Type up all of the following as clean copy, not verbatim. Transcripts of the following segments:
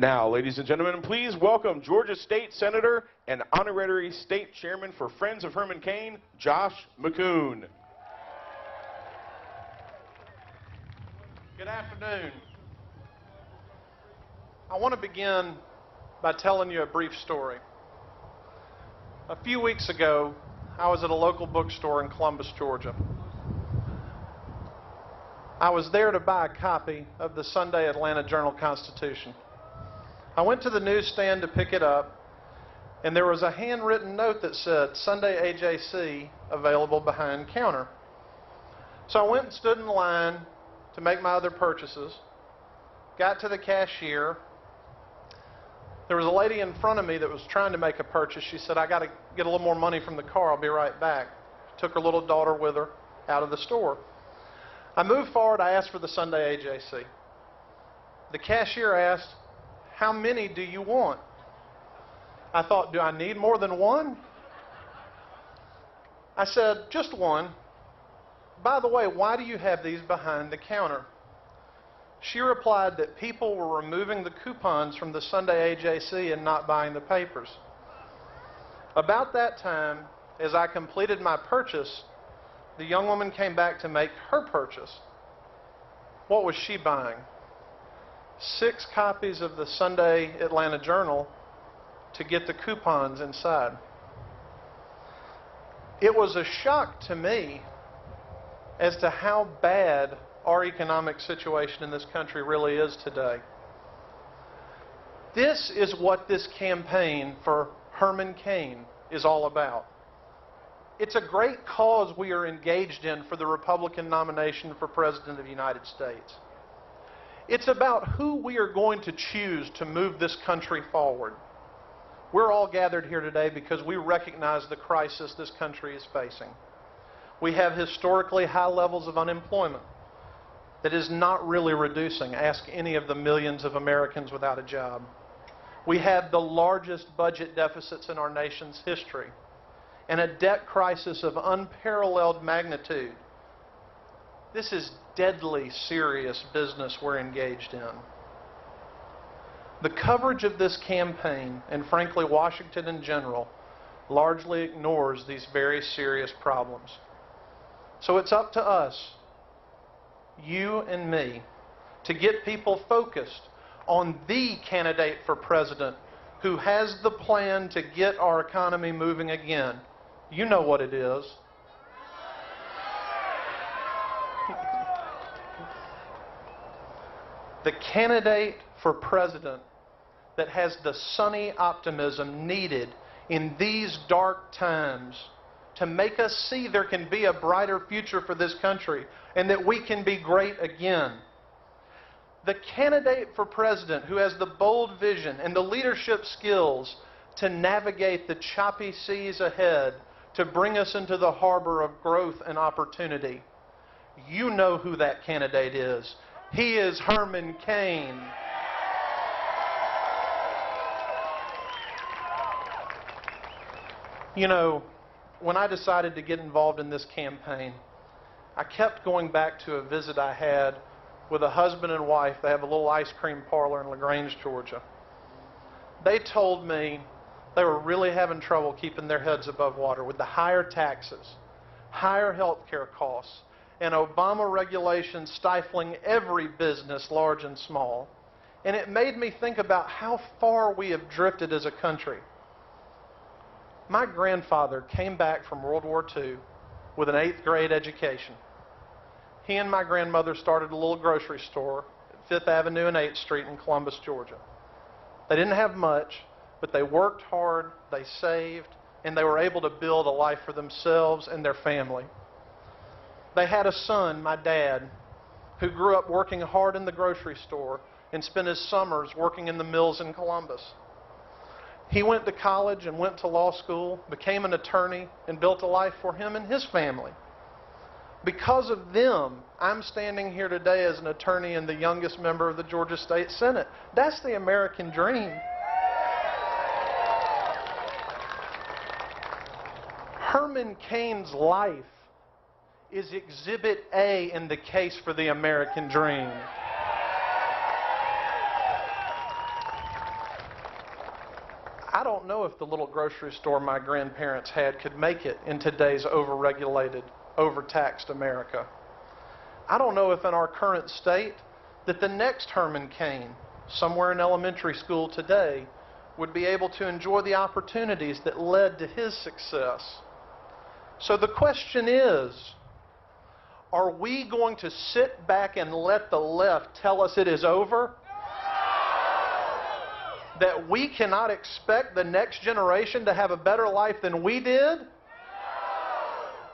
Now, ladies and gentlemen, please welcome Georgia State Senator and Honorary State Chairman for Friends of Herman Cain, Josh McKoon. Good afternoon. I want to begin by telling you a brief story. A few weeks ago, I was at a local bookstore in Columbus, Georgia. I was there to buy a copy of the Sunday Atlanta Journal-Constitution. I went to the newsstand to pick it up, and there was a handwritten note that said, Sunday AJC available behind counter. So I went and stood in line to make my other purchases, got to the cashier. There was a lady in front of me that was trying to make a purchase. She said, I got to get a little more money from the car. I'll be right back. Took her little daughter with her out of the store. I moved forward. I asked for the Sunday AJC. The cashier asked, how many do you want? I thought, do I need more than one? I said, just one. By the way, why do you have these behind the counter? She replied that people were removing the coupons from the Sunday AJC and not buying the papers. About that time, as I completed my purchase, the young woman came back to make her purchase. What was she buying? 6 copies of the Sunday Atlanta Journal to get the coupons inside. It was a shock to me as to how bad our economic situation in this country really is today. This is what this campaign for Herman Cain is all about. It's a great cause we are engaged in for the Republican nomination for President of the United States. It's about who we are going to choose to move this country forward. We're all gathered here today because we recognize the crisis this country is facing. We have historically high levels of unemployment that is not really reducing. Ask any of the millions of Americans without a job. We have the largest budget deficits in our nation's history and a debt crisis of unparalleled magnitude. This is deadly serious business we're engaged in. The coverage of this campaign, and frankly Washington in general, largely ignores these very serious problems. So it's up to us, you and me, to get people focused on the candidate for president who has the plan to get our economy moving again. You know what it is. The candidate for president that has the sunny optimism needed in these dark times to make us see there can be a brighter future for this country and that we can be great again. The candidate for president who has the bold vision and the leadership skills to navigate the choppy seas ahead to bring us into the harbor of growth and opportunity. You know who that candidate is. He is Herman Cain. You know, when I decided to get involved in this campaign, I kept going back to a visit I had with a husband and wife. They have a little ice cream parlor in LaGrange, Georgia. They told me they were really having trouble keeping their heads above water with the higher taxes, higher health care costs, and Obama regulations stifling every business, large and small. And it made me think about how far we have drifted as a country. My grandfather came back from World War II with an 8th grade education. He and my grandmother started a little grocery store at 5th Avenue and 8th Street in Columbus, Georgia. They didn't have much, but they worked hard, they saved, and they were able to build a life for themselves and their family. They had a son, my dad, who grew up working hard in the grocery store and spent his summers working in the mills in Columbus. He went to college and went to law school, became an attorney, and built a life for him and his family. Because of them, I'm standing here today as an attorney and the youngest member of the Georgia State Senate. That's the American dream. Herman Cain's life is Exhibit A in the case for the American dream. I don't know if the little grocery store my grandparents had could make it in today's overregulated, overtaxed America. I don't know if in our current state that the next Herman Cain, somewhere in elementary school today, would be able to enjoy the opportunities that led to his success. So the question is, are we going to sit back and let the left tell us it is over? That we cannot expect the next generation to have a better life than we did?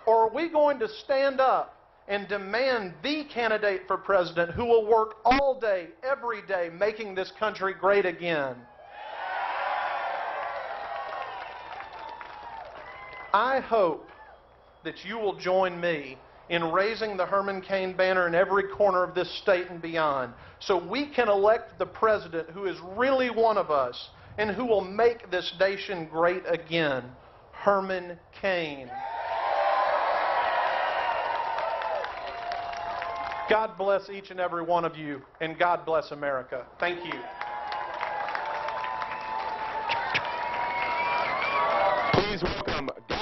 Or are we going to stand up and demand the candidate for president who will work all day, every day, making this country great again? I hope that you will join me in raising the Herman Cain banner in every corner of this state and beyond, so we can elect the president who is really one of us and who will make this nation great again, Herman Cain. God bless each and every one of you, and God bless America. Thank you. Please welcome